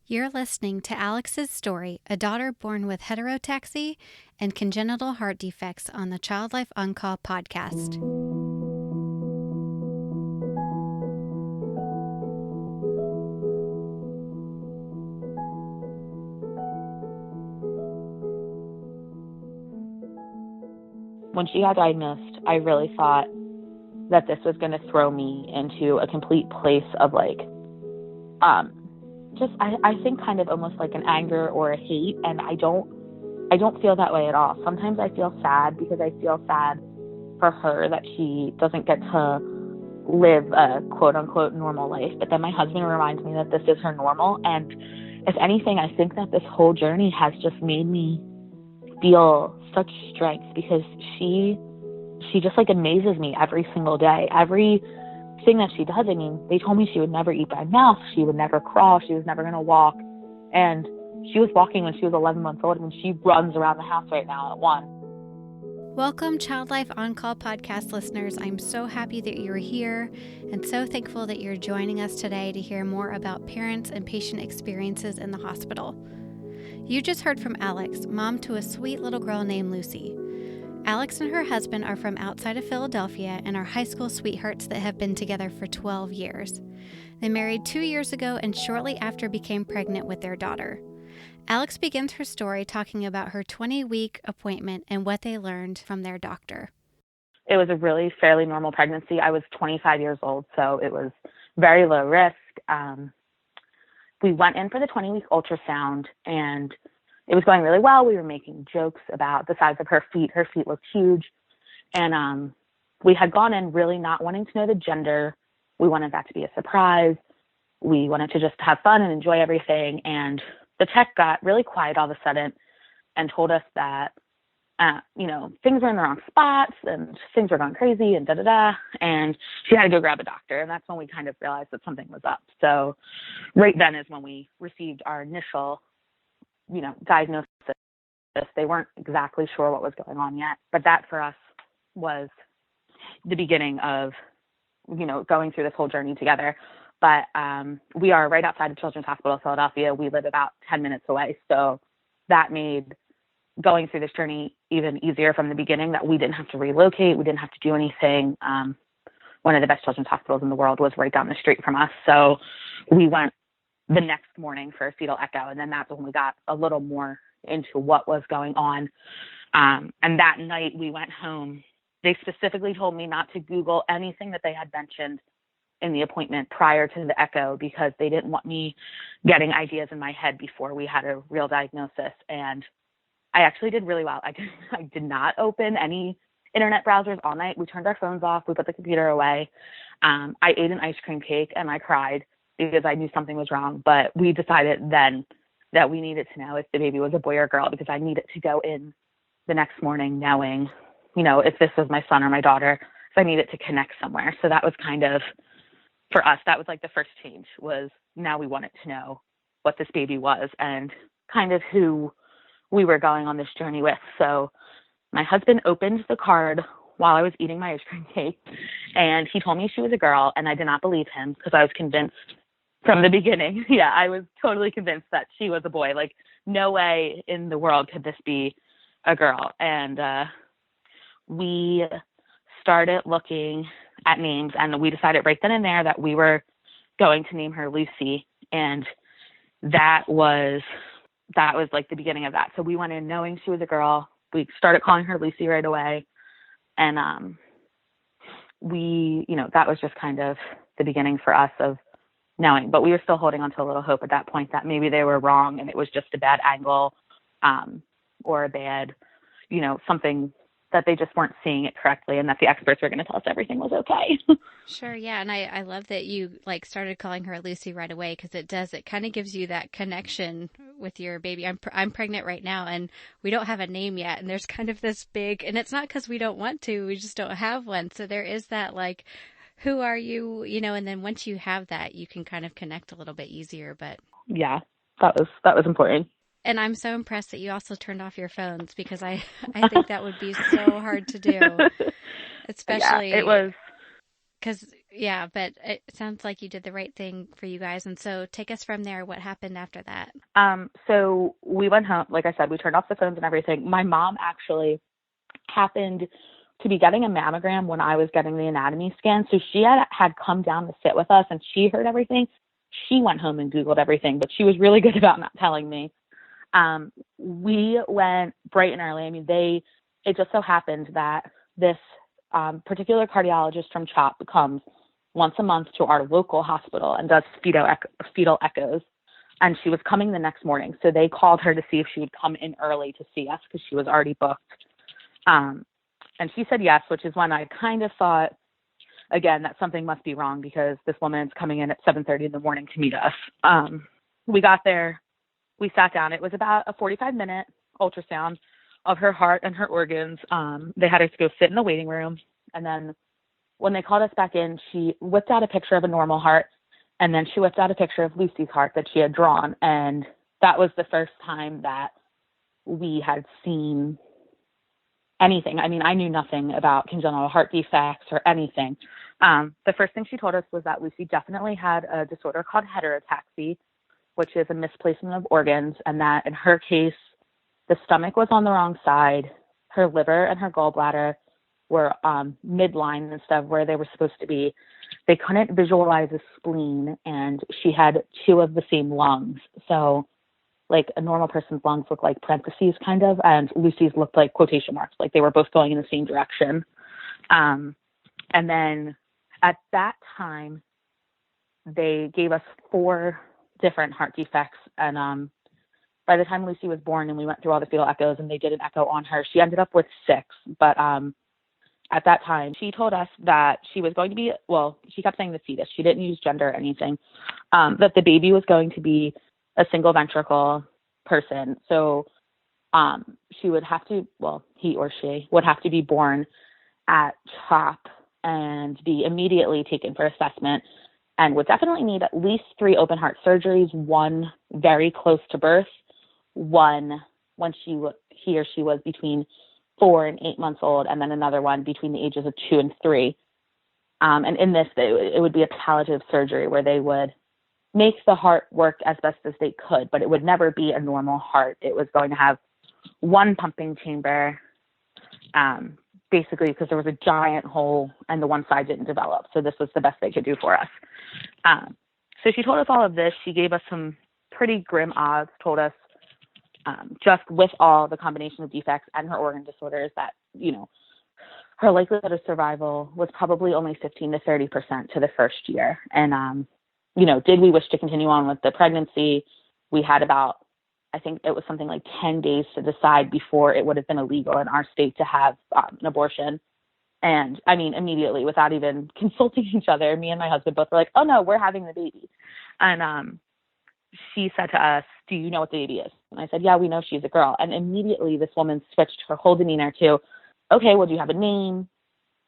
You're listening to Alex's story, a daughter born with heterotaxy and congenital heart defects on the Child Life On Call podcast. When she got diagnosed, I really thought that this was going to throw me into a complete place of I think kind of almost like an anger or a hate, and I don't feel that way at all. Sometimes I feel sad because I feel sad for her that she doesn't get to live a quote unquote normal life. But then my husband reminds me that this is her normal, and if anything, I think that this whole journey has just made me feel such strength because she just like amazes me every single day. Everything that she does, I mean, they told me she would never eat by mouth, she would never crawl, she was never going to walk, and she was walking when she was 11 months old, and she runs around the house right now at 1. Welcome, Child Life On Call podcast listeners. I'm so happy that you're here and so thankful that you're joining us today to hear more about parents and patient experiences in the hospital. You just heard from Alex, mom to a sweet little girl named Lucy. Alex and her husband are from outside of Philadelphia and are high school sweethearts that have been together for 12 years. They married 2 years ago and shortly after became pregnant with their daughter. Alex begins her story talking about her 20-week appointment and what they learned from their doctor. It was a really fairly normal pregnancy. I was 25 years old, so it was very low risk. We went in for the 20-week ultrasound, and it was going really well. We were making jokes about the size of her feet. Her feet looked huge. And we had gone in really not wanting to know the gender. We wanted that to be a surprise. We wanted to just have fun and enjoy everything. And the tech got really quiet all of a sudden and told us that, things were in the wrong spots and things were going crazy and da-da-da. And she had to go grab a doctor. And that's when we kind of realized that something was up. So right then is when we received our initial diagnosis. They weren't exactly sure what was going on yet, but that for us was the beginning of, going through this whole journey together. But we are right outside of Children's Hospital of Philadelphia. We live about 10 minutes away. So that made going through this journey even easier from the beginning, that we didn't have to relocate. We didn't have to do anything. One of the best children's hospitals in the world was right down the street from us. So we went the next morning for a fetal echo. And then that's when we got a little more into what was going on. And that night we went home. They specifically told me not to Google anything that they had mentioned in the appointment prior to the echo because they didn't want me getting ideas in my head before we had a real diagnosis. And I actually did really well. I did not open any internet browsers all night. We turned our phones off. We put the computer away. I ate an ice cream cake and I cried because I knew something was wrong. But we decided then that we needed to know if the baby was a boy or girl because I needed to go in the next morning knowing, if this was my son or my daughter, if I needed to connect somewhere. So that was kind of, for us, that was like the first change, was now we wanted to know what this baby was and kind of who we were going on this journey with. So my husband opened the card while I was eating my ice cream cake, and he told me she was a girl, and I did not believe him because I was convinced from the beginning. Yeah, I was totally convinced that she was a boy. Like, no way in the world could this be a girl. And we started looking at names, and we decided right then and there that we were going to name her Lucy. And that was like the beginning of that. So we went in knowing she was a girl. We started calling her Lucy right away. And that was just kind of the beginning for us of knowing. But we were still holding on to a little hope at that point that maybe they were wrong and it was just a bad angle or a bad, something that they just weren't seeing it correctly and that the experts were going to tell us everything was okay. Sure, yeah, and I love that you started calling her Lucy right away because it kind of gives you that connection with your baby. I'm pregnant right now and we don't have a name yet, and there's kind of this big, and it's not because we don't want to, we just don't have one. So there is that who are you, and then once you have that, you can kind of connect a little bit easier. But yeah, that was important. And I'm so impressed that you also turned off your phones because I think that would be so hard to do, especially it was. Because Yeah, but it sounds like you did the right thing for you guys. And so take us from there. What happened after that? So we went home. Like I said, we turned off the phones and everything. My mom actually happened to be getting a mammogram when I was getting the anatomy scan. So she had come down to sit with us, and she heard everything. She went home and Googled everything, but she was really good about not telling me. We went bright and early. I mean, it just so happened that this particular cardiologist from CHOP comes once a month to our local hospital and does fetal echoes. And she was coming the next morning. So they called her to see if she would come in early to see us because she was already booked. And she said yes, which is when I kind of thought, again, that something must be wrong because this woman's coming in at 7:30 in the morning to meet us. We got there. We sat down. It was about a 45-minute ultrasound of her heart and her organs. They had us go sit in the waiting room. And then when they called us back in, she whipped out a picture of a normal heart. And then she whipped out a picture of Lucy's heart that she had drawn. And that was the first time that we had seen anything. I mean, I knew nothing about congenital heart defects or anything. The first thing she told us was that Lucy definitely had a disorder called heterotaxy, which is a misplacement of organs, and that in her case, the stomach was on the wrong side, her liver and her gallbladder were midline instead of where they were supposed to be. They couldn't visualize a spleen, and she had two of the same lungs. So like a normal person's lungs look like parentheses kind of, and Lucy's looked like quotation marks, like they were both going in the same direction. And then at that time, they gave us 4 different heart defects. And by the time Lucy was born and we went through all the fetal echoes and they did an echo on her, she ended up with 6. But at that time, she told us that she was going to be, well, she kept saying the fetus. She didn't use gender or anything, that the baby was going to be a single ventricle person. So she would have to, well, he or she would have to be born at CHOP and be immediately taken for assessment and would definitely need at least 3 open heart surgeries, 1 very close to birth, 1 when he or she was between 4 and 8 months old, and then another one between the ages of 2 and 3. And in this, it would be a palliative surgery where they would make the heart work as best as they could, but it would never be a normal heart. It was going to have 1 pumping chamber, basically because there was a giant hole and the one side didn't develop. So this was the best they could do for us. So she told us all of this. She gave us some pretty grim odds, told us just with all the combination of defects and her organ disorders that, you know, her likelihood of survival was probably only 15 to 30% to the first year. And, you know, did we wish to continue on with the pregnancy? We had about, I think it was something like 10 days to decide before it would have been illegal in our state to have an abortion. And I mean, immediately, without even consulting each other, me and my husband both were like, oh no, we're having the baby. And she said to us, do you know what the baby is? And I said, yeah, we know she's a girl. And immediately this woman switched her whole demeanor to, okay, well, do you have a name?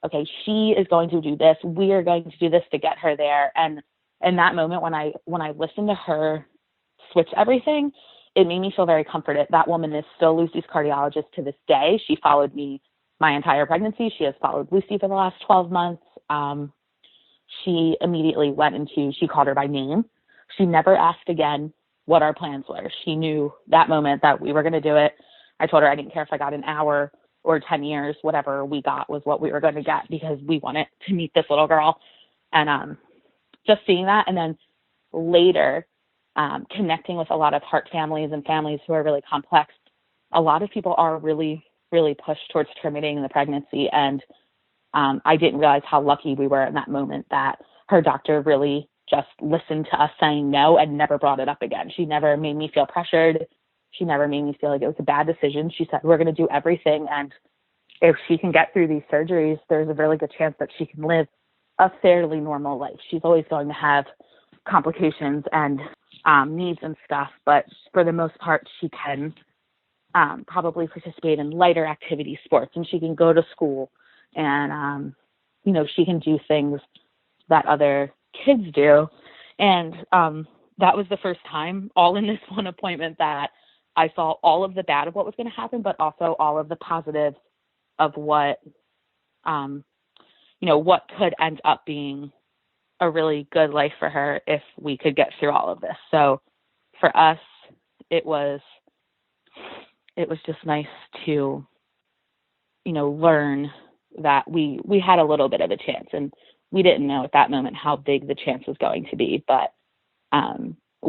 Okay, she is going to do this. We are going to do this to get her there. And in that moment, when I listened to her switch everything, it made me feel very comforted. That woman is still Lucy's cardiologist to this day. She followed me my entire pregnancy. She has followed Lucy for the last 12 months. She immediately she called her by name. She never asked again what our plans were. She knew that moment that we were going to do it. I told her I didn't care if I got an hour or 10 years, whatever we got was what we were going to get because we wanted to meet this little girl. And just seeing that, and then later connecting with a lot of heart families and families who are really complex, a lot of people are really, really pushed towards terminating the pregnancy. And I didn't realize how lucky we were in that moment that her doctor really just listened to us saying no and never brought it up again. She never made me feel pressured. She never made me feel like it was a bad decision. She said, we're going to do everything. And if she can get through these surgeries, there's a really good chance that she can live a fairly normal life. She's always going to have complications and needs and stuff, but for the most part, she can probably participate in lighter activity sports, and she can go to school, and you know, she can do things that other kids do. And that was the first time, all in this one appointment, that I saw all of the bad of what was going to happen, but also all of the positives of what, you know, what could end up being a really good life for her if we could get through all of this. So for us, it was just nice to, learn that we had a little bit of a chance, and we didn't know at that moment how big the chance was going to be. But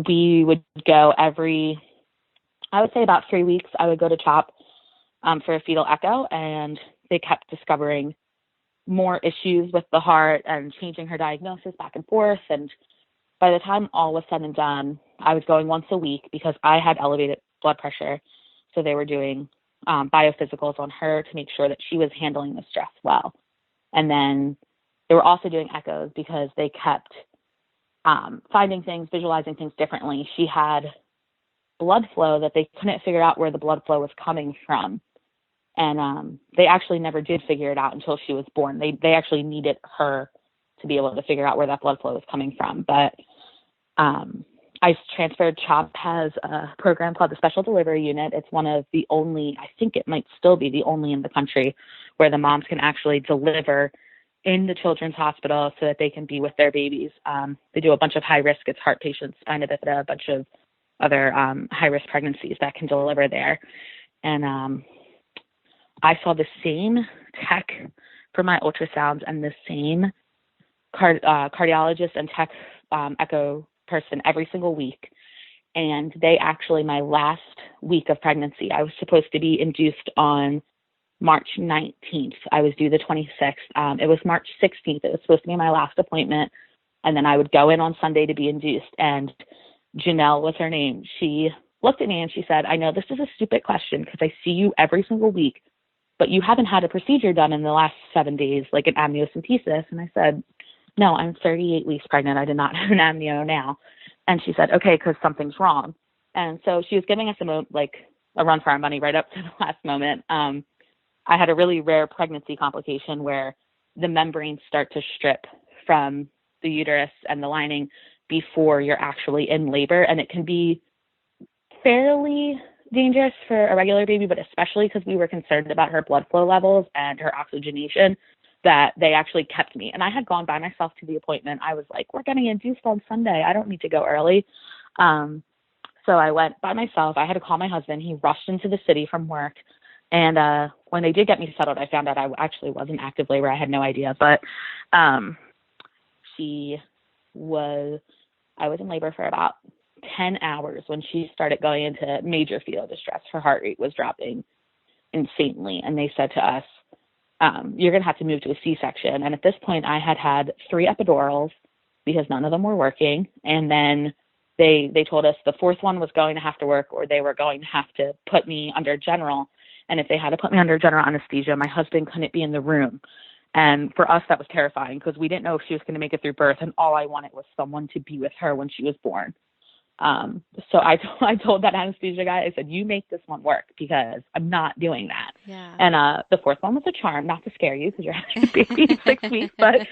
we would go I would say about 3 weeks, I would go to CHOP for a fetal echo, and they kept discovering more issues with the heart and changing her diagnosis back and forth. And by the time all was said and done, I was going once a week because I had elevated blood pressure. So they were doing biophysicals on her to make sure that she was handling the stress well. And then they were also doing echoes because they kept finding things, visualizing things differently. She had blood flow that they couldn't figure out where the blood flow was coming from. And they actually never did figure it out until she was born. They actually needed her to be able to figure out where that blood flow was coming from. But I transferred. CHOP has a program called the Special Delivery Unit. It's one of the only, I think it might still be the only in the country, where the moms can actually deliver in the children's hospital so that they can be with their babies. They do a bunch of high risk. It's heart patients, spina bifida, a bunch of other high risk pregnancies that can deliver there. And I saw the same tech for my ultrasounds and the same cardiologist and tech echo person every single week. And they actually, my last week of pregnancy, I was supposed to be induced on March 19th. I was due the 26th. It was March 16th. It was supposed to be my last appointment. And then I would go in on Sunday to be induced. And Janelle was her name. She looked at me and she said, I know this is a stupid question because I see you every single week, but you haven't had a procedure done in the last 7 days, like an amniocentesis. And I said, no, I'm 38 weeks pregnant. I did not have an amnio now. And she said, okay, because something's wrong. And so she was giving us a run for our money right up to the last moment. I had a really rare pregnancy complication where the membranes start to strip from the uterus and the lining before you're actually in labor. And it can be fairly dangerous for a regular baby, but especially because we were concerned about her blood flow levels and her oxygenation, that they actually kept me. And I had gone by myself to the appointment. I was like, we're getting induced on Sunday. I don't need to go early. So I went by myself. I had to call my husband. He rushed into the city from work. And when they did get me settled, I found out I actually was in active labor. I had no idea. But I was in labor for about 10 hours when she started going into major fetal distress. Her heart rate was dropping insanely. And they said to us, you're going to have to move to a C-section. And at this point, I had 3 epidurals because none of them were working. And then they told us the 4th one was going to have to work, or they were going to have to put me under general. And if they had to put me under general anesthesia, my husband couldn't be in the room. And for us, that was terrifying because we didn't know if she was going to make it through birth. And all I wanted was someone to be with her when she was born. So I told that anesthesia guy, I said, you make this one work because I'm not doing that. Yeah. And the 4th one was a charm, not to scare you because you're having a baby in 6 weeks, but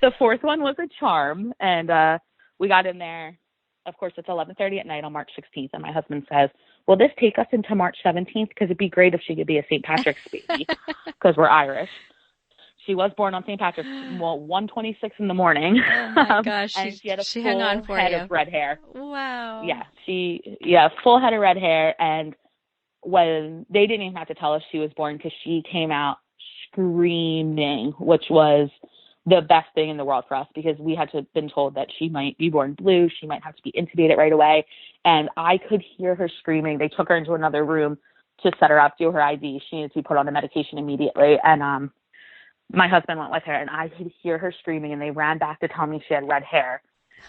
the 4th one was a charm. And we got in there. Of course, it's 11:30 at night on March 16th. And my husband says, will this take us into March 17th? Because it'd be great if she could be a St. Patrick's baby because we're Irish. She was born on St. Patrick's, 1:26 in the morning. Oh my gosh. And she had a she full hung on for head you. of red hair. Wow. Yeah, full head of red hair. And when they didn't even have to tell us she was born because she came out screaming, which was the best thing in the world for us because we had been told that she might be born blue. She might have to be intubated right away. And I could hear her screaming. They took her into another room to set her up, do her IV. She needed to be put on the medication immediately. And my husband went with her, and I could hear her screaming, and they ran back to tell me she had red hair.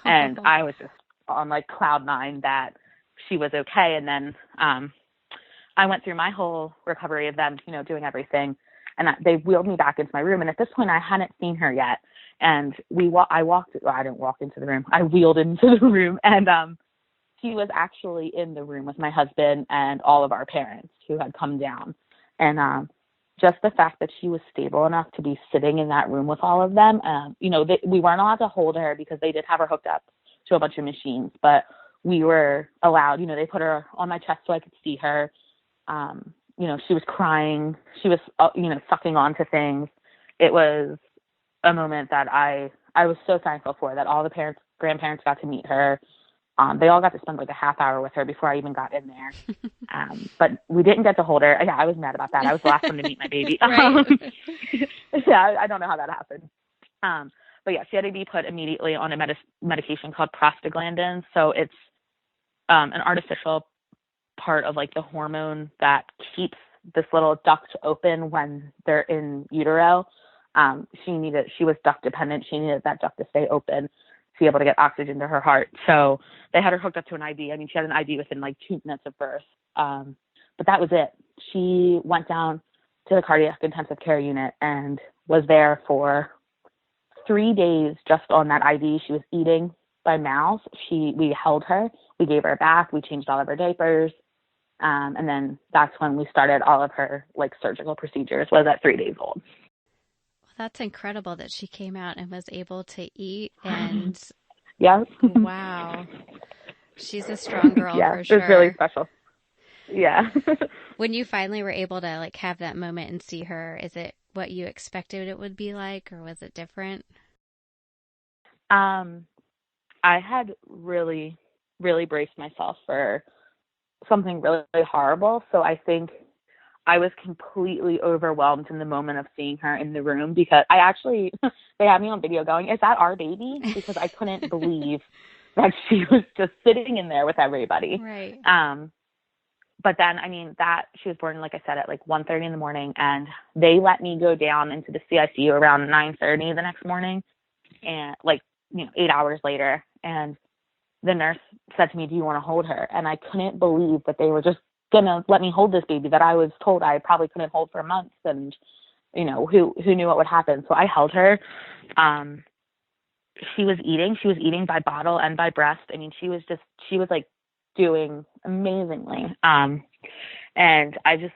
And I was just on cloud 9 that she was okay. And then I went through my whole recovery of them, doing everything. And they wheeled me back into my room. And at this point, I hadn't seen her yet. And I didn't walk into the room. I wheeled into the room. And she was actually in the room with my husband and all of our parents who had come down. And just the fact that she was stable enough to be sitting in that room with all of them, we weren't allowed to hold her because they did have her hooked up to a bunch of machines. But we were allowed, they put her on my chest so I could see her. She was crying. She was, sucking onto things. It was a moment that I I was so thankful for that. All the grandparents got to meet her. They all got to spend like a half hour with her before I even got in there. But we didn't get to hold her. Yeah, I was mad about that. I was the last one to meet my baby. Right. Yeah, I don't know how that happened. But yeah, she had to be put immediately on a medication called prostaglandins. So it's an artificial part of like the hormone that keeps this little duct open when they're in utero. She was duct dependent. She needed that duct to stay open to be able to get oxygen to her heart. So they had her hooked up to an IV. I mean, she had an IV within like 2 minutes of birth. But that was it. She went down to the cardiac intensive care unit and was there for 3 days just on that IV. She was eating by mouth. We held her. We gave her a bath. We changed all of her diapers. And then that's when we started all of her like surgical procedures, was at 3 days old. Well, that's incredible that she came out and was able to eat. And yeah. Wow. She's a strong girl yeah, for sure. It was really special. Yeah. When you finally were able to like have that moment and see her, is it what you expected it would be like, or was it different? I had really, really braced myself for something really, really horrible. So I think I was completely overwhelmed in the moment of seeing her in the room, because they had me on video going, "Is that our baby?" Because I couldn't believe that she was just sitting in there with everybody. Right. But then, I mean, that she was born, like I said, at like 1:30 in the morning, and they let me go down into the CICU around 9:30 the next morning, and 8 hours later. And the nurse said to me, "Do you want to hold her?" And I couldn't believe that they were just going to let me hold this baby that I was told I probably couldn't hold for months. And, who knew what would happen? So I held her. She was eating by bottle and by breast. I mean, she was like doing amazingly. And the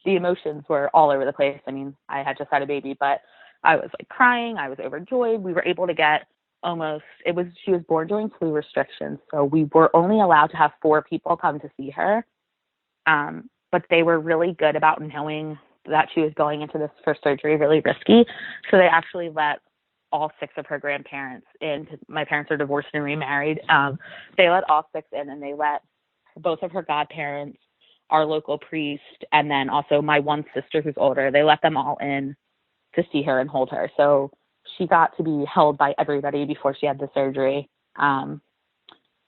emotions were all over the place. I mean, I had just had a baby, but I was like crying. I was overjoyed. We were able to get she was born during flu restrictions. So we were only allowed to have 4 people come to see her. But they were really good about knowing that she was going into this first surgery really risky. So they actually let all 6 of her grandparents in, because my parents are divorced and remarried. They let all 6 in, and they let both of her godparents, our local priest, and then also my one sister who's older. They let them all in to see her and hold her. So she got to be held by everybody before she had the surgery.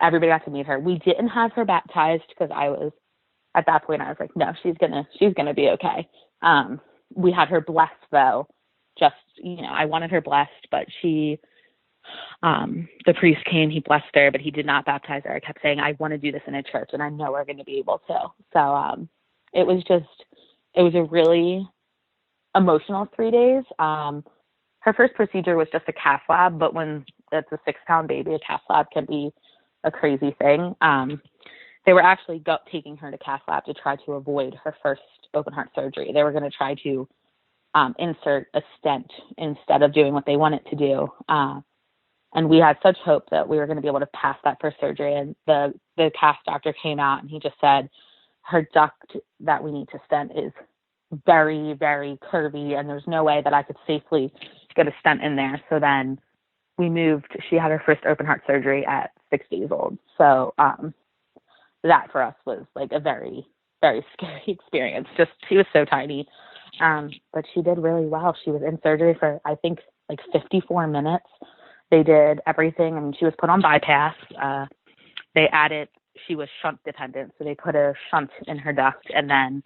Everybody got to meet her. We didn't have her baptized because at that point I was like, no, she's gonna be okay. We had her blessed though. Just, I wanted her blessed, but the priest came, he blessed her, but he did not baptize her. I kept saying, I want to do this in a church, and I know we're going to be able to. So, it was a really emotional 3 days. Her first procedure was just a cath lab, but when it's a 6-pound baby, a cath lab can be a crazy thing. They were actually taking her to cath lab to try to avoid her first open heart surgery. They were going to try to insert a stent instead of doing what they wanted to do. And we had such hope that we were going to be able to pass that first surgery. And the cath doctor came out and he just said, her duct that we need to stent is very, very curvy, and there's no way that I could safely get a stent in there. So then she had her first open heart surgery at 6 days old. So that for us was like a very, very scary experience. She was so tiny. But she did really well. She was in surgery for, I think, like 54 minutes. They did everything. I mean, she was put on bypass. She was shunt dependent, so they put a shunt in her duct. And then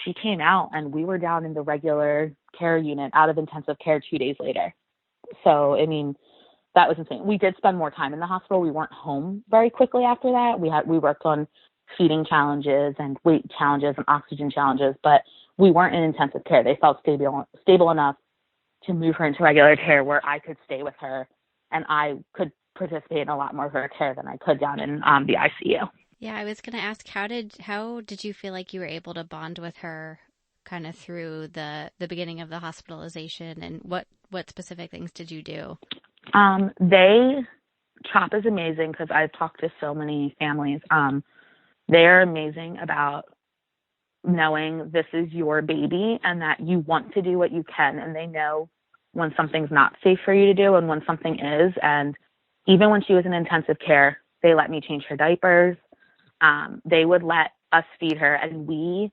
she came out, and we were down in the regular care unit out of intensive care 2 days later. So, I mean, that was insane. We did spend more time in the hospital. We weren't home very quickly after that. We worked on feeding challenges and weight challenges and oxygen challenges, but we weren't in intensive care. They felt stable enough to move her into regular care where I could stay with her and I could participate in a lot more of her care than I could down in the ICU. Yeah, I was going to ask, how did you feel like you were able to bond with her kind of through the beginning of the hospitalization, and what specific things did you do? CHOP is amazing because I've talked to so many families. They're amazing about knowing this is your baby and that you want to do what you can, and they know when something's not safe for you to do and when something is. And even when she was in intensive care, they let me change her diapers. They would let us feed her, and we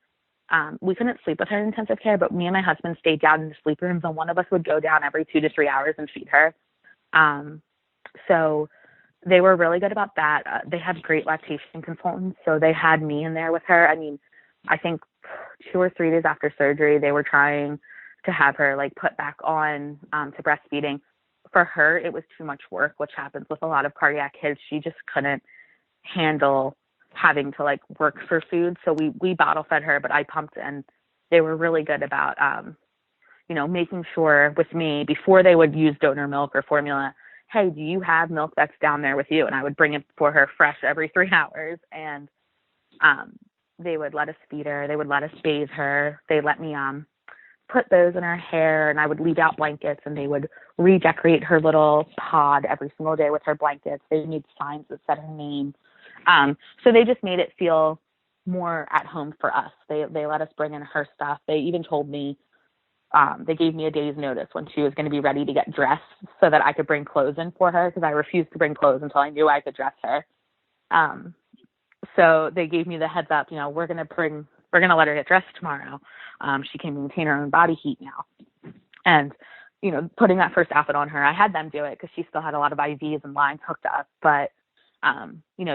couldn't sleep with her in intensive care, but me and my husband stayed down in the sleep rooms, and one of us would go down every 2 to 3 hours and feed her. So they were really good about that. They had great lactation consultants, so they had me in there with her. I mean, I think 2 or 3 days after surgery, they were trying to have her like put back on to breastfeeding. For her, it was too much work, which happens with a lot of cardiac kids. She just couldn't handle having to like work for food. So we bottle fed her, but I pumped, and they were really good about, making sure with me before they would use donor milk or formula, hey, do you have milk that's down there with you? And I would bring it for her fresh every 3 hours. And they would let us feed her. They would let us bathe her. They let me put those in her hair, and I would leave out blankets, and they would redecorate her little pod every single day with her blankets. They made signs that said her name. So they just made it feel more at home for us. They let us bring in her stuff. They even told me, they gave me a day's notice when she was going to be ready to get dressed so that I could bring clothes in for her, because I refused to bring clothes until I knew I could dress her. So they gave me the heads up, we're going to let her get dressed tomorrow. She can maintain her own body heat now. And, putting that first outfit on her, I had them do it because she still had a lot of IVs and lines hooked up. But,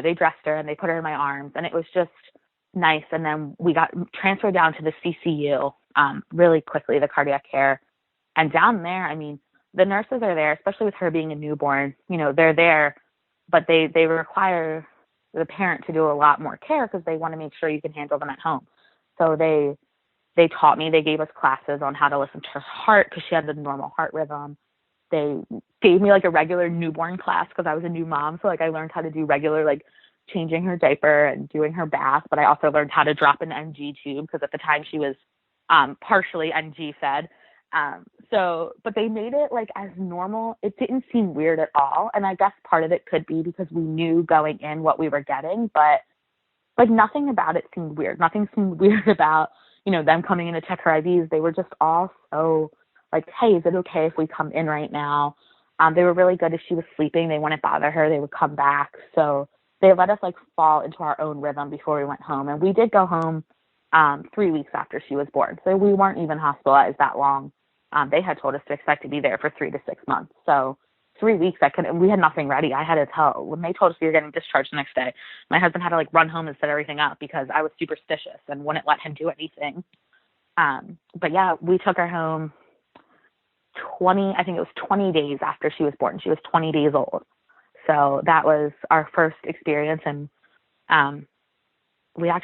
they dressed her and they put her in my arms, and it was just nice. And then we got transferred down to the CCU really quickly, the cardiac care. And down there, I mean, the nurses are there, especially with her being a newborn, they're there, but they require the parent to do a lot more care because they want to make sure you can handle them at home. So they taught me, they gave us classes on how to listen to her heart because she had the normal heart rhythm. They gave me like a regular newborn class because I was a new mom. So like I learned how to do regular, like changing her diaper and doing her bath. But I also learned how to drop an NG tube because at the time she was partially NG fed. But they made it like as normal. It didn't seem weird at all. And I guess part of it could be because we knew going in what we were getting, but like nothing about it seemed weird. Nothing seemed weird about, them coming in to check her IVs. They were just all so like, hey, is it okay if we come in right now? They were really good. If she was sleeping, they wouldn't bother her. They would come back. So they let us like fall into our own rhythm before we went home. And we did go home 3 weeks after she was born. So we weren't even hospitalized that long. They had told us to expect to be there for 3 to 6 months. So 3 weeks, we had nothing ready. I had to tell, when they told us we were getting discharged the next day, my husband had to like run home and set everything up because I was superstitious and wouldn't let him do anything. But yeah, we took her home 20 days after she was born. She was 20 days old. So that was our first experience. And I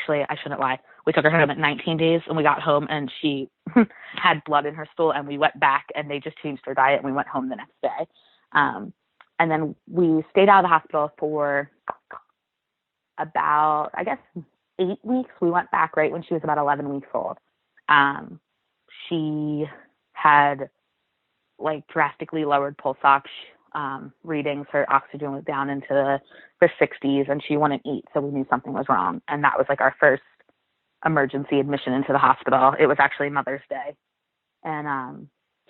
shouldn't lie. We took her home at 19 days and we got home and she had blood in her stool, and we went back and they just changed her diet and we went home the next day. And then we stayed out of the hospital for about, 8 weeks. We went back right when she was about 11 weeks old. She had like drastically lowered pulse ox readings. Her oxygen was down into the 60s and she wouldn't eat. So we knew something was wrong. And that was like our first emergency admission into the hospital. It was actually Mother's Day. And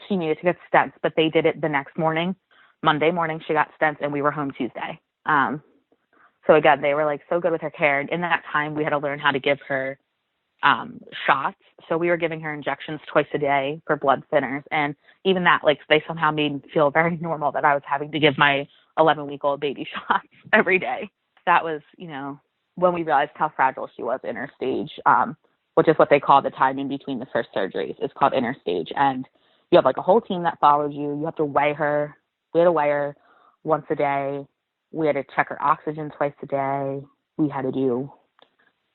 she needed to get stents, but they did it the next morning. Monday morning, she got stents and we were home Tuesday. So again, they were like so good with her care. And in that time, we had to learn how to give her shots. So we were giving her injections twice a day for blood thinners. And even that, like, they somehow made me feel very normal that I was having to give my 11-week-old baby shots every day. That was, when we realized how fragile she was in her stage, which is what they call the time in between the first surgeries. It's called interstage. And you have like a whole team that follows you. You have to weigh her. We had to weigh her once a day. We had to check her oxygen twice a day. We had to do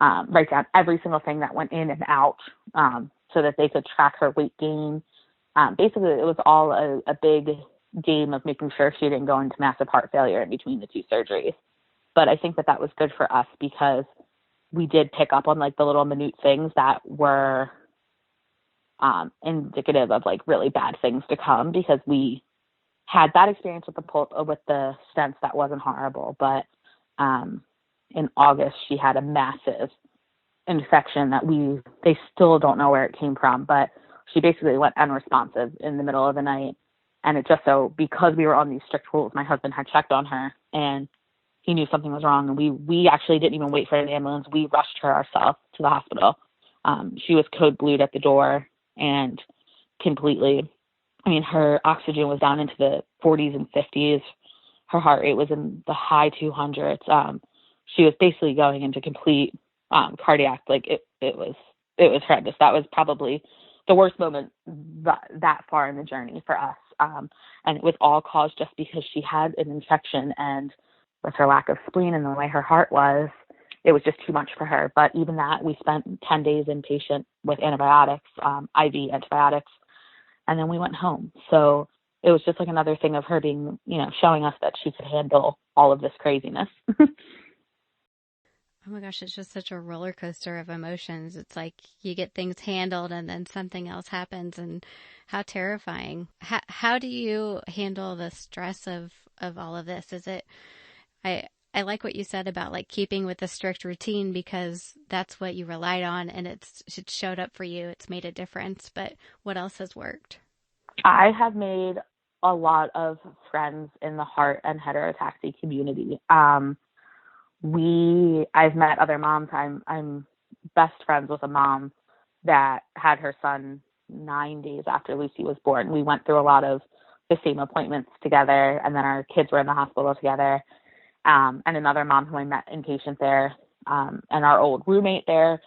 write down every single thing that went in and out so that they could track her weight gain. Basically, it was all a big game of making sure she didn't go into massive heart failure in between the two surgeries. But I think that was good for us because we did pick up on like the little minute things that were indicative of like really bad things to come, because we had that experience with the stents that wasn't horrible. But in August, she had a massive infection that they still don't know where it came from, but she basically went unresponsive in the middle of the night. And it just so, because we were on these strict rules, my husband had checked on her and he knew something was wrong. And we actually didn't even wait for an ambulance. We rushed her ourselves to the hospital. She was code blued at the door and completely, I mean, her oxygen was down into the 40s and 50s. Her heart rate was in the high 200s. She was basically going into complete cardiac, like it was horrendous. That was probably the worst moment that far in the journey for us. And it was all caused just because she had an infection, and with her lack of spleen and the way her heart was, it was just too much for her. But even that, we spent 10 days inpatient with antibiotics, IV antibiotics, and then we went home. So it was just like another thing of her being, showing us that she could handle all of this craziness. Oh my gosh, it's just such a roller coaster of emotions. It's like you get things handled and then something else happens, and how terrifying. How do you handle the stress of all of this? Is it, I like what you said about like keeping with the strict routine, because that's what you relied on and it showed up for you. It's made a difference. But what else has worked? I have made a lot of friends in the heart and heterotaxy community. I've met other moms. I'm best friends with a mom that had her son 9 days after Lucy was born. We went through a lot of the same appointments together, and then our kids were in the hospital together. And another mom who I met inpatient there, and our old roommate there.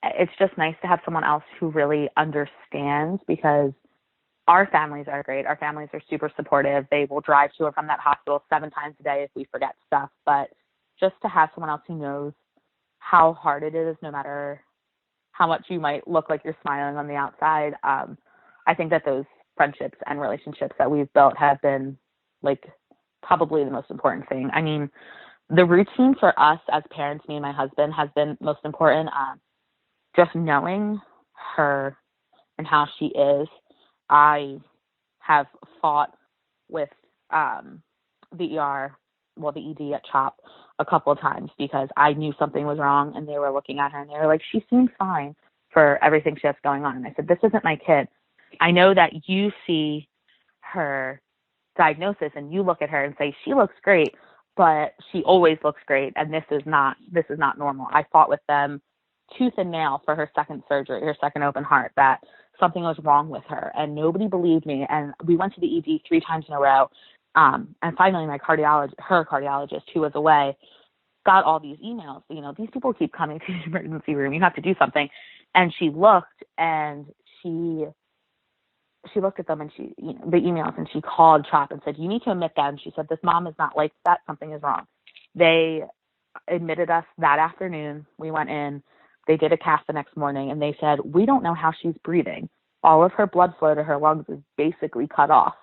It's just nice to have someone else who really understands, because our families are great. Our families are super supportive. They will drive to or from that hospital 7 times a day if we forget stuff. But just to have someone else who knows how hard it is, no matter how much you might look like you're smiling on the outside, I think that those friendships and relationships that we've built have been like probably the most important thing. I mean, the routine for us as parents, me and my husband, has been most important. Just knowing her and how she is. I have fought with the ED at CHOP a couple of times because I knew something was wrong, and they were looking at her and they were like, she seems fine for everything she has going on. And I said, this isn't my kid. I know that you see her diagnosis and you look at her and say, she looks great, but she always looks great. And this is not normal. I fought with them tooth and nail for her second surgery, her second open heart, that something was wrong with her, and nobody believed me. And we went to the ED 3 times in a row. And finally, her cardiologist, who was away, got all these emails. These people keep coming to the emergency room. You have to do something. And she looked, and she looked at them, and the emails, and she called CHOP and said, you need to admit that. And she said, this mom is not like that. Something is wrong. They admitted us that afternoon. We went in. They did a cath the next morning, and they said, we don't know how she's breathing. All of her blood flow to her lungs is basically cut off.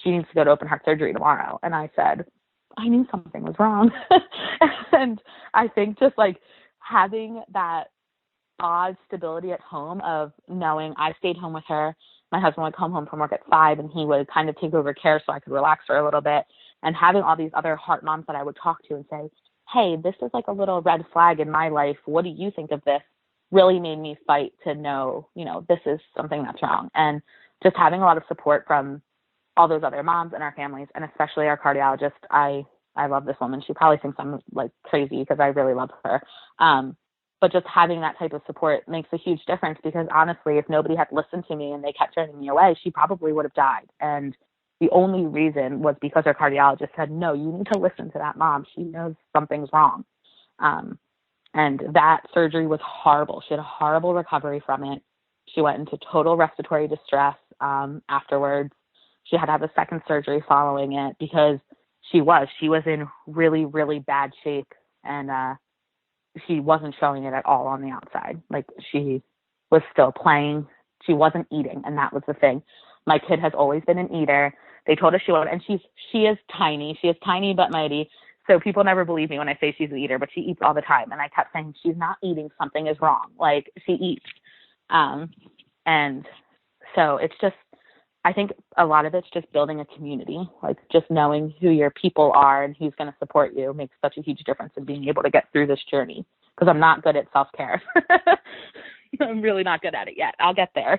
She needs to go to open heart surgery tomorrow. And I said, I knew something was wrong. And I think just like having that odd stability at home of knowing I stayed home with her. My husband would come home from work at 5, and he would kind of take over care so I could relax for a little bit. And having all these other heart moms that I would talk to and say, hey, this is like a little red flag in my life. What do you think of this? Really made me fight to know, this is something that's wrong. And just having a lot of support from all those other moms in our families, and especially our cardiologist. I love this woman. She probably thinks I'm like crazy because I really love her. But just having that type of support makes a huge difference, because honestly, if nobody had listened to me and they kept turning me away, she probably would have died. And the only reason was because her cardiologist said, no, you need to listen to that mom. She knows something's wrong. And that surgery was horrible. She had a horrible recovery from it. She went into total respiratory distress afterwards. She had to have a second surgery following it because she was in really, really bad shape, and she wasn't showing it at all on the outside. Like, she was still playing. She wasn't eating, and that was the thing. My kid has always been an eater. They told us she was, and she is tiny. She is tiny but mighty. So people never believe me when I say she's an eater, but she eats all the time. And I kept saying, she's not eating. Something is wrong. Like, she eats. And so it's just, I think a lot of it's just building a community, like just knowing who your people are and who's going to support you makes such a huge difference in being able to get through this journey. Because I'm not good at self-care. I'm really not good at it yet. I'll get there.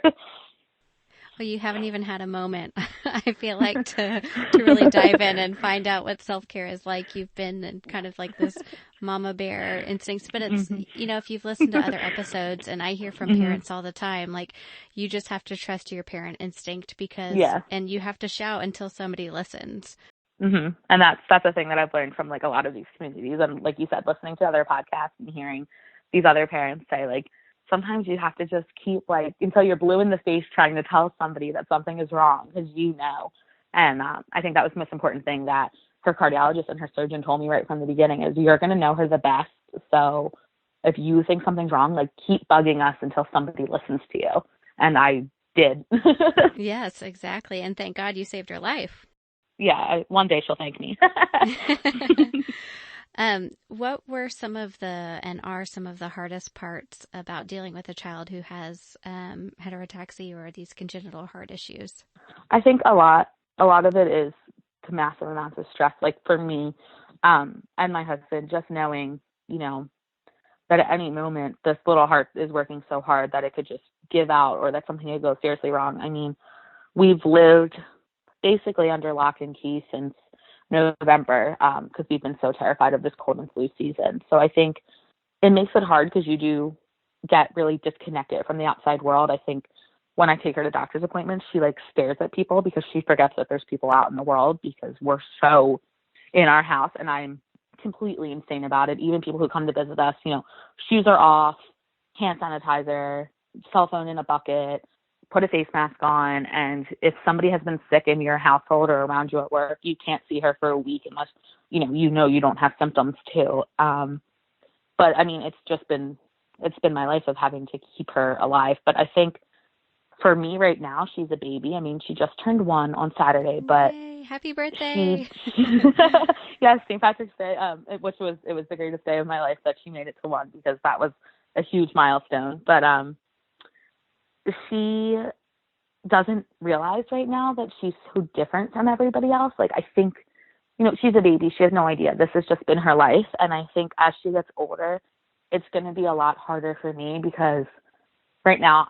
Well, you haven't even had a moment, I feel like, to really dive in and find out what self-care is like. You've been in kind of like this mama bear instincts, but it's, Hmm. if you've listened to other episodes, and I hear from Hmm. parents all the time, like, you just have to trust your parent instinct Yeah. and you have to shout until somebody listens. And that's a thing that I've learned from like a lot of these communities, and like you said, listening to other podcasts and hearing these other parents say, like, sometimes you have to just keep, like, until you're blue in the face trying to tell somebody that something is wrong, because and I think that was the most important thing that her cardiologist and her surgeon told me right from the beginning is, you're going to know her the best, so if you think something's wrong, like, keep bugging us until somebody listens to you. And I did. Yes, exactly. And thank God you saved her life. Yeah, one day she'll thank me. What were some of and are some of the hardest parts about dealing with a child who has heterotaxy or these congenital heart issues? I think a lot of it is the massive amounts of stress. Like for me, and my husband, just knowing, that at any moment this little heart is working so hard that it could just give out, or that something could go seriously wrong. I mean, we've lived basically under lock and key since November, because we've been so terrified of this cold and flu season. So I think it makes it hard because you do get really disconnected from the outside world. I think when I take her to doctor's appointments, she like stares at people because she forgets that there's people out in the world, because we're so in our house, and I'm completely insane about it. Even people who come to visit us, shoes are off, hand sanitizer, cell phone in a bucket, put a face mask on. And if somebody has been sick in your household or around you at work, you can't see her for a week unless, you don't have symptoms too. But I mean, it's been my life of having to keep her alive. But I think for me right now, she's a baby. I mean, she just turned 1 on Saturday, but Yay, happy birthday. Yes, St. Patrick's Day, it was the greatest day of my life that she made it to 1, because that was a huge milestone. But she doesn't realize right now that she's so different from everybody else. Like, I think, she's a baby. She has no idea. This has just been her life. And I think as she gets older, it's going to be a lot harder for me, because right now,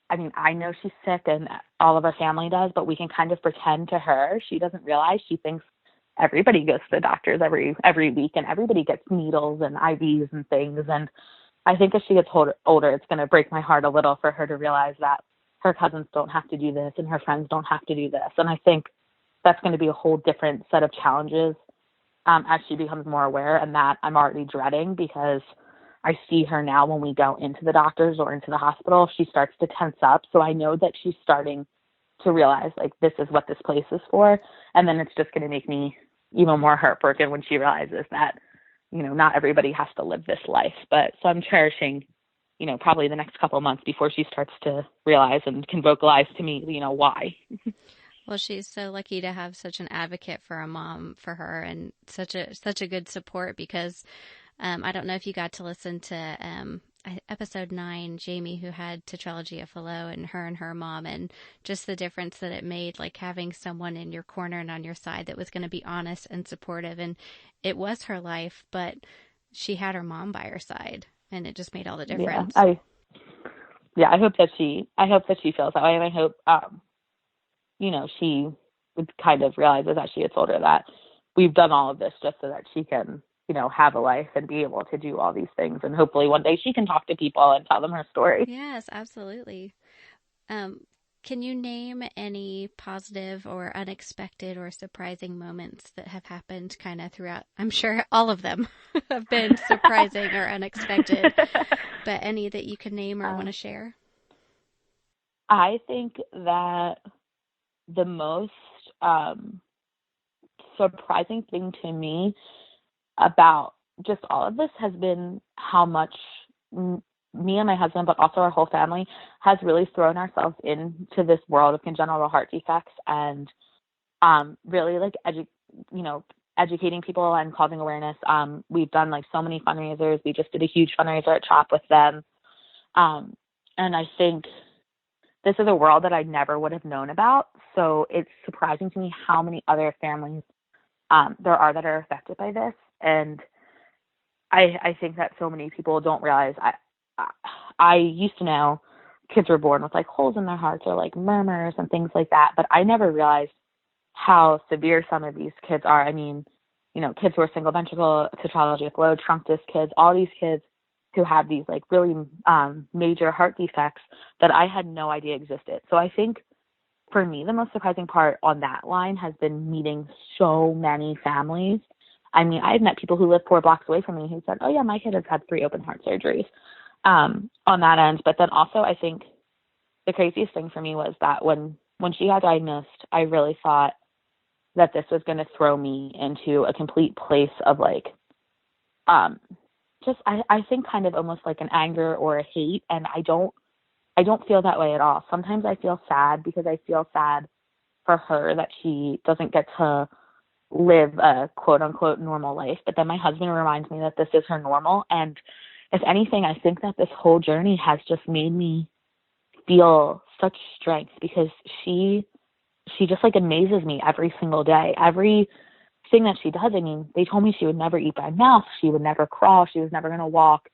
I mean, I know she's sick and all of our family does, but we can kind of pretend to her. She doesn't realize. She thinks everybody goes to the doctors every week, and everybody gets needles and IVs and things. And I think as she gets older, it's going to break my heart a little for her to realize that her cousins don't have to do this and her friends don't have to do this. And I think that's going to be a whole different set of challenges as she becomes more aware, and that I'm already dreading, because I see her now when we go into the doctors or into the hospital, she starts to tense up. So I know that she's starting to realize, like, this is what this place is for. And then it's just going to make me even more heartbroken when she realizes that, not everybody has to live this life. But so I'm cherishing, probably the next couple of months before she starts to realize and can vocalize to me, why. Well, she's so lucky to have such an advocate for a mom for her, and such a good support, because I don't know if you got to listen to episode 9, Jamie, who had tetralogy of Fallot, and her mom, and just the difference that it made, like having someone in your corner and on your side that was going to be honest and supportive. And it was her life, but she had her mom by her side, and it just made all the difference. I hope that she feels that way. And I hope, she would kind of realizes as she gets older that we've done all of this just so that she can, have a life and be able to do all these things. And hopefully one day she can talk to people and tell them her story. Yes, absolutely. Can you name any positive or unexpected or surprising moments that have happened kind of throughout? I'm sure all of them have been surprising or unexpected, but any that you can name or want to share? I think that the most surprising thing to me about just all of this has been how much me and my husband, but also our whole family, has really thrown ourselves into this world of congenital heart defects, and really like educating people and causing awareness. We've done like so many fundraisers. We just did a huge fundraiser at CHOP with them, and I think this is a world that I never would have known about. So it's surprising to me how many other families there are that are affected by this. And I think that so many people don't realize. I used to know kids were born with like holes in their hearts or like murmurs and things like that. But I never realized how severe some of these kids are. I mean, kids who are single ventricle, tetralogy of low, trunctus kids, all these kids who have these like really major heart defects that I had no idea existed. So I think for me, the most surprising part on that line has been meeting so many families. I mean, I've met people who live 4 blocks away from me who said, oh yeah, my kid has had 3 open heart surgeries on that end. But then also I think the craziest thing for me was that when she got diagnosed, I really thought that this was going to throw me into a complete place of like, I think kind of almost like an anger or a hate. And I don't feel that way at all. Sometimes I feel sad because I feel sad for her that she doesn't get to live a quote unquote normal life. But then my husband reminds me that this is her normal. And if anything, I think that this whole journey has just made me feel such strength because she just like amazes me every single day. Everything that she does, I mean, they told me she would never eat by mouth. She would never crawl. She was never going to walk.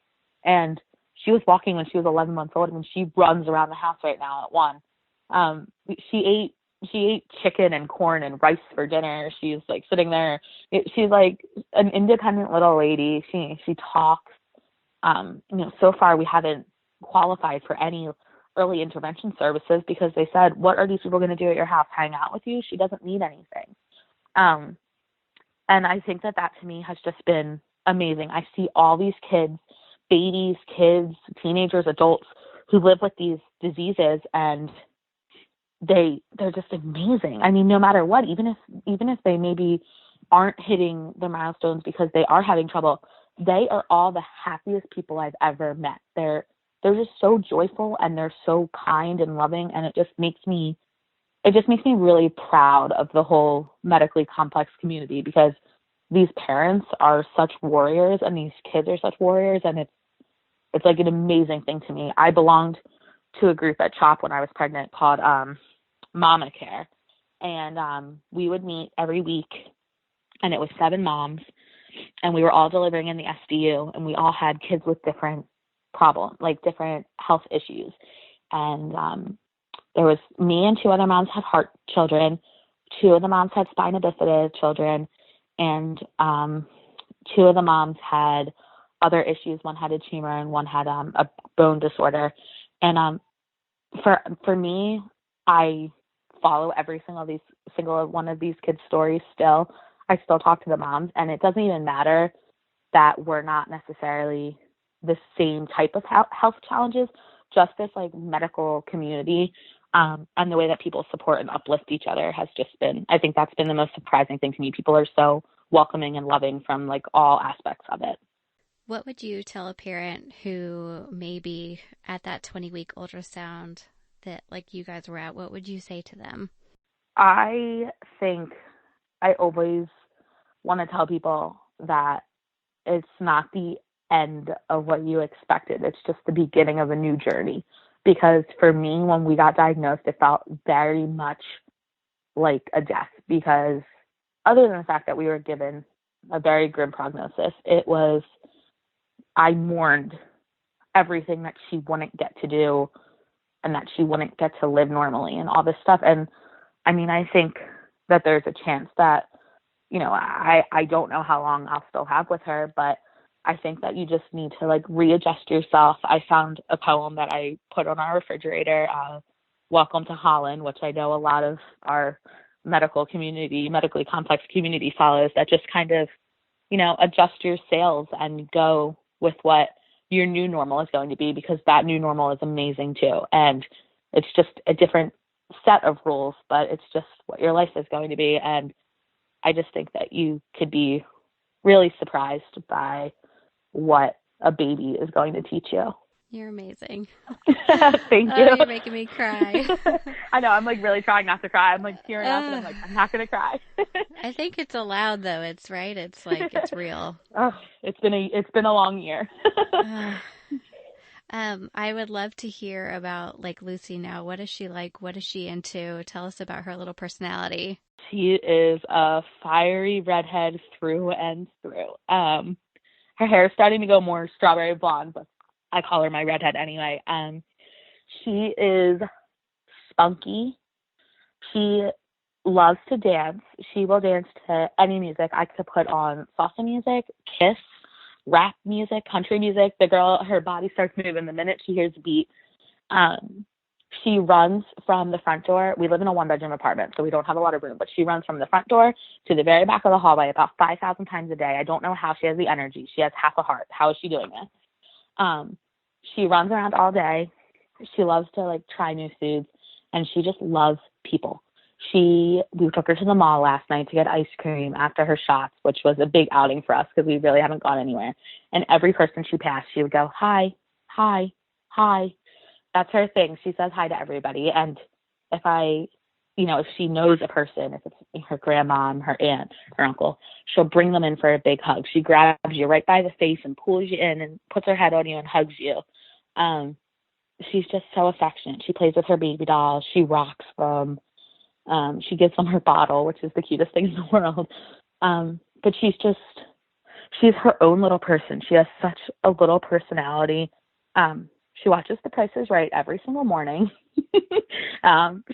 And she was walking when she was 11 months old, and she runs around the house right now at 1. She ate chicken and corn and rice for dinner. She's like sitting there. She's like an independent little lady. She talks. So far we haven't qualified for any early intervention services because they said, what are these people going to do at your house? Hang out with you? She doesn't need anything. And I think that to me has just been amazing. I see all these kids, babies, kids, teenagers, adults who live with these diseases, and they're just amazing. I mean, no matter what, even if they maybe aren't hitting their milestones because they are having trouble, they are all the happiest people I've ever met. They're just so joyful and they're so kind and loving, and it just makes me really proud of the whole medically complex community because these parents are such warriors and these kids are such warriors, and it's like an amazing thing to me. I belonged to a group at CHOP when I was pregnant called Mama Care, and we would meet every week, and it was 7 moms, and we were all delivering in the SDU, and we all had kids with different problems, like different health issues. And there was me and 2 other moms had heart children, 2 of the moms had spina bifida children, and 2 of the moms had other issues. One had a tumor and one had a bone disorder. And for me, I follow every single one of these kids' stories still. I still talk to the moms, and it doesn't even matter that we're not necessarily the same type of health challenges, just this like medical community and the way that people support and uplift each other has just been, I think that's been the most surprising thing to me. People are so welcoming and loving from like all aspects of it. What would you tell a parent who may be at that 20-week ultrasound that like you guys were at? What would you say to them? I think I always want to tell people that it's not the end of what you expected. It's just the beginning of a new journey. Because for me, when we got diagnosed, it felt very much like a death. Because other than the fact that we were given a very grim prognosis, I mourned everything that she wouldn't get to do and that she wouldn't get to live normally and all this stuff. And I mean, I think that there's a chance that, I don't know how long I'll still have with her, but I think that you just need to like readjust yourself. I found a poem that I put on our refrigerator, Welcome to Holland, which I know a lot of our medically complex community follows, that just kind of, adjust your sails and go with what your new normal is going to be, because that new normal is amazing too. And it's just a different set of rules, but it's just what your life is going to be. And I just think that you could be really surprised by what a baby is going to teach you. You're amazing. Thank you. You're making me cry. I know. I'm like really trying not to cry. I'm like tearing up and I'm like, I'm not going to cry. I think it's allowed though. It's right. It's like, it's real. Oh, it's been a long year. I would love to hear about like Lucy now. What is she like? What is she into? Tell us about her little personality. She is a fiery redhead through and through. Her hair is starting to go more strawberry blonde, but I call her my redhead anyway. She is spunky. She loves to dance. She will dance to any music. I could put on salsa music, Kiss, rap music, country music. The girl, her body starts moving the minute she hears the beat. She runs from the front door. We live in a 1-bedroom apartment, so we don't have a lot of room, but she runs from the front door to the very back of the hallway about 5,000 times a day. I don't know how she has the energy. She has half a heart. How is she doing this? She runs around all day. She loves to like try new foods, and she just loves people. We took her to the mall last night to get ice cream after her shots, which was a big outing for us because we really haven't gone anywhere. And every person she passed, she would go, hi, hi, hi. That's her thing. She says hi to everybody. And if she knows a person, if it's her grandmom, her aunt, her uncle, she'll bring them in for a big hug. She grabs you right by the face and pulls you in and puts her head on you and hugs you. She's just so affectionate. She plays with her baby dolls. She rocks them. She gives them her bottle, which is the cutest thing in the world. But she's her own little person. She has such a little personality. She watches The Price is Right every single morning.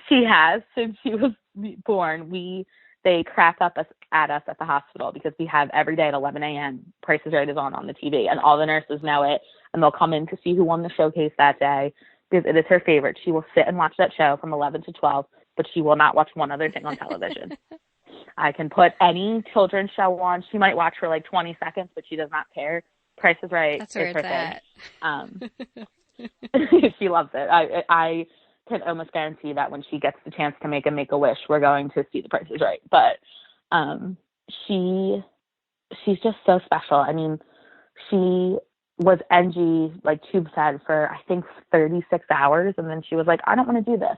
She has since she was born. They crack up at us at the hospital because we have every day at 11 a.m. Price is Right is on the TV, and all the nurses know it, and they'll come in to see who won the showcase that day because it is her favorite. She will sit and watch that show from 11 to 12, but she will not watch one other thing on television. I can put any children's show on. She might watch for like 20 seconds, but she does not care. Price is Right That's where is her it's thing. She loves it. I can almost guarantee that when she gets the chance to make a wish, we're going to see The Price is Right. But she's just so special. I mean, she was NG, like tube fed for I think 36 hours, and then she was like, I don't want to do this.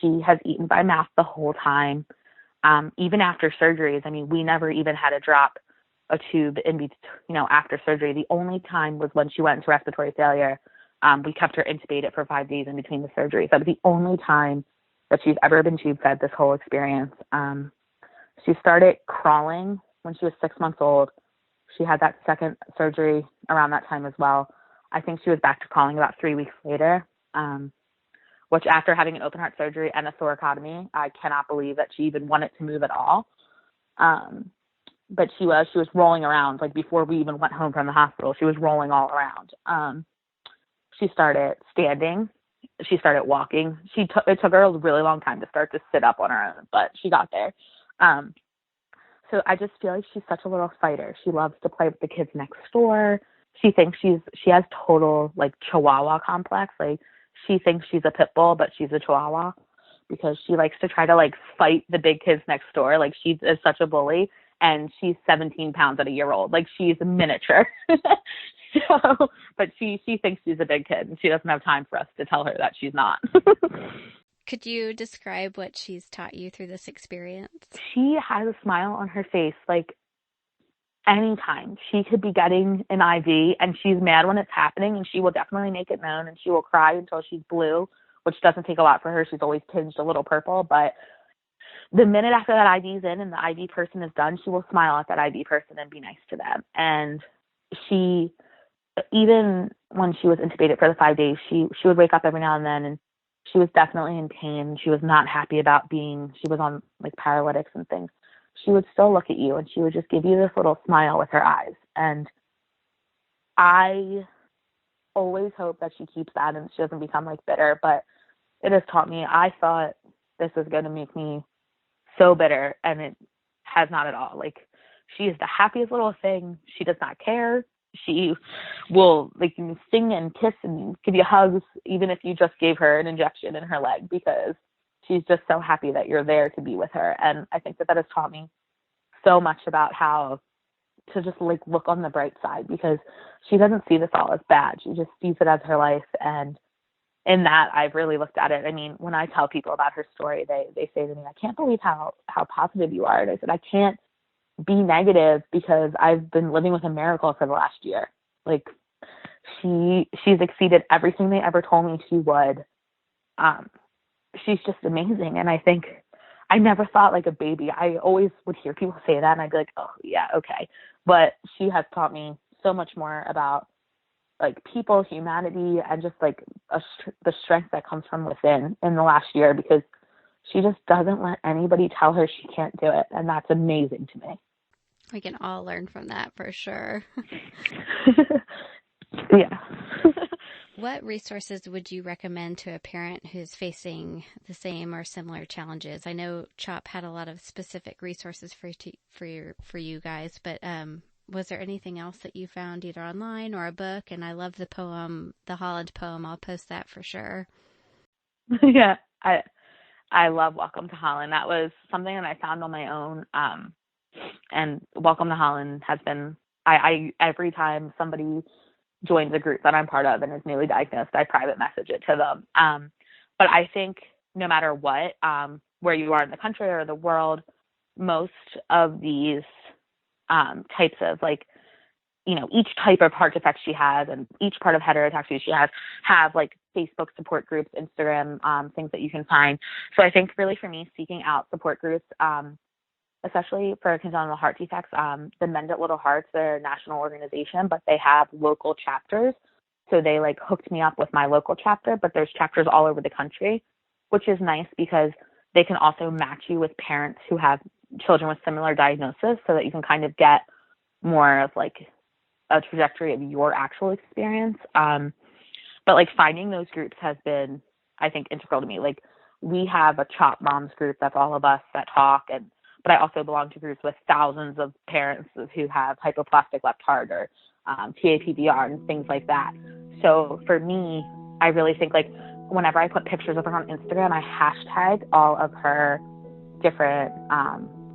She has eaten by mouth the whole time. Even after surgeries, I mean, we never even had to drop a tube after surgery. The only time was when she went into respiratory failure. We kept her intubated for 5 days in between the surgeries. That was the only time that she's ever been tube fed this whole experience. She started crawling when she was 6 months old. She had that second surgery around that time as well. I think she was back to crawling about 3 weeks later, which after having an open heart surgery and a thoracotomy, I cannot believe that she even wanted to move at all. But she was rolling around, like before we even went home from the hospital, she was rolling all around. She started standing. She started walking. It took her a really long time to start to sit up on her own, but she got there. So I just feel like she's such a little fighter. She loves to play with the kids next door. She thinks she has total like Chihuahua complex. Like she thinks she's a pit bull, but she's a Chihuahua because she likes to try to like fight the big kids next door. Like she is such a bully, and she's 17 pounds at a year old. Like she's a miniature. But she thinks she's a big kid, and she doesn't have time for us to tell her that she's not. Could you describe what she's taught you through this experience? She has a smile on her face, like anytime. She could be getting an IV and she's mad when it's happening, and she will definitely make it known, and she will cry until she's blue, which doesn't take a lot for her. She's always tinged a little purple, but the minute after that IV's in and the IV person is done, she will smile at that IV person and be nice to them. And she, even when she was intubated for the 5 days, she would wake up every now and then, and she was definitely in pain. She was not happy about she was on like paralytics and things. She would still look at you, and she would just give you this little smile with her eyes. And I always hope that she keeps that and she doesn't become like bitter, but it has taught me. I thought this was going to make me so bitter, and it has not at all. Like, she is the happiest little thing. She does not care. She will like sing and kiss and give you hugs, even if you just gave her an injection in her leg, because she's just so happy that you're there to be with her. And I think that has taught me so much about how to just like look on the bright side, because she doesn't see this all as bad. She just sees it as her life. And in that, I've really looked at it. I mean, when I tell people about her story, they say to me, I can't believe how positive you are. And I said, I can't be negative because I've been living with a miracle for the last year. Like, she's exceeded everything they ever told me she would. She's just amazing. And I think I never thought like a baby. I always would hear people say that, and I'd be like, oh yeah, okay. But she has taught me so much more about like people, humanity, and just like the strength that comes from within in the last year, because she just doesn't let anybody tell her she can't do it. And that's amazing to me. We can all learn from that for sure. Yeah. What resources would you recommend to a parent who's facing the same or similar challenges? I know CHOP had a lot of specific resources for you guys, but was there anything else that you found either online or a book? And I love the poem, the Holland poem. I'll post that for sure. Yeah, I love Welcome to Holland. That was something that I found on my own. And Welcome to Holland has been, I every time somebody joins a group that I'm part of and is newly diagnosed, I private message it to them. But I think no matter what, where you are in the country or the world, most of these types of like, you know, each type of heart defect she has and each part of heterotaxy she has have like Facebook support groups, Instagram, things that you can find. So I think really for me, seeking out support groups, especially for congenital heart defects, the Mend It Little Hearts, they're a national organization, but they have local chapters. So they like hooked me up with my local chapter, but there's chapters all over the country, which is nice because they can also match you with parents who have children with similar diagnoses so that you can kind of get more of like a trajectory of your actual experience. But like finding those groups has been, I think, integral to me. Like we have a CHOP moms group that's all of us that talk, but I also belong to groups with thousands of parents who have hypoplastic left heart or TAPVR and things like that. So for me, I really think like whenever I put pictures of her on Instagram, I hashtag all of her different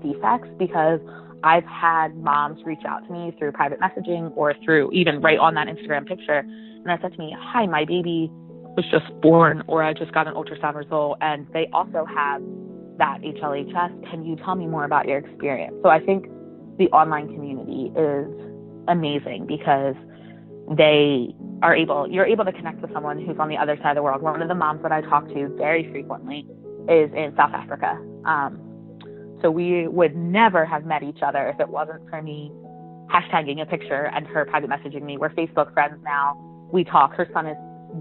defects, because I've had moms reach out to me through private messaging or through even right on that Instagram picture. And I said to me, hi, my baby was just born, or I just got an ultrasound result, and they also have that HLHS. Can you tell me more about your experience? So I think the online community is amazing because you're able to connect with someone who's on the other side of the world. One of the moms that I talk to very frequently is in South Africa. So we would never have met each other if it wasn't for me hashtagging a picture and her private messaging me. We're Facebook friends now. We talk. Her son is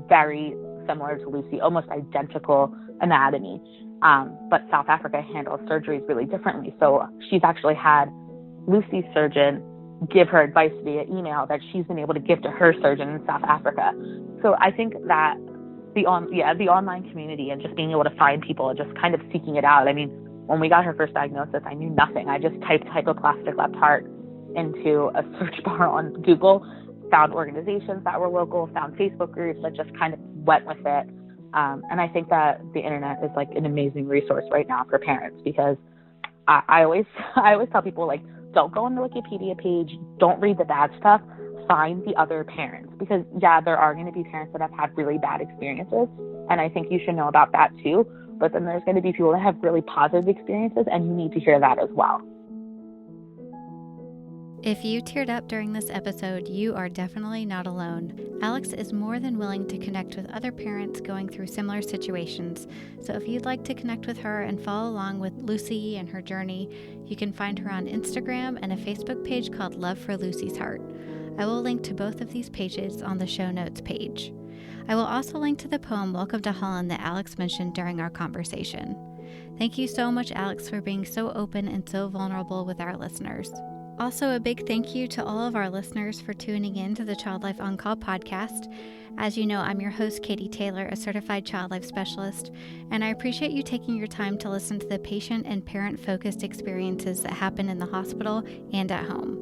very similar to Lucy, almost identical anatomy. But South Africa handles surgeries really differently. So she's actually had Lucy's surgeon give her advice via email that she's been able to give to her surgeon in South Africa. So I think that the online community and just being able to find people and just kind of seeking it out. I mean, when we got her first diagnosis, I knew nothing. I just typed hypoplastic left heart into a search bar on Google, found organizations that were local, found Facebook groups, and just kind of went with it. And I think that the internet is like an amazing resource right now for parents, because I always tell people, like, don't go on the Wikipedia page, don't read the bad stuff, find the other parents, because there are going to be parents that have had really bad experiences, and I think you should know about that too. But then there's going to be people that have really positive experiences, and you need to hear that as well. If you teared up during this episode, you are definitely not alone. Alex is more than willing to connect with other parents going through similar situations. So if you'd like to connect with her and follow along with Lucy and her journey, you can find her on Instagram and a Facebook page called Love for Lucy's Heart. I will link to both of these pages on the show notes page. I will also link to the poem Welcome to Holland that Alex mentioned during our conversation. Thank you so much, Alex, for being so open and so vulnerable with our listeners. Also, a big thank you to all of our listeners for tuning in to the Child Life On Call podcast. As you know, I'm your host, Katie Taylor, a certified child life specialist, and I appreciate you taking your time to listen to the patient and parent-focused experiences that happen in the hospital and at home.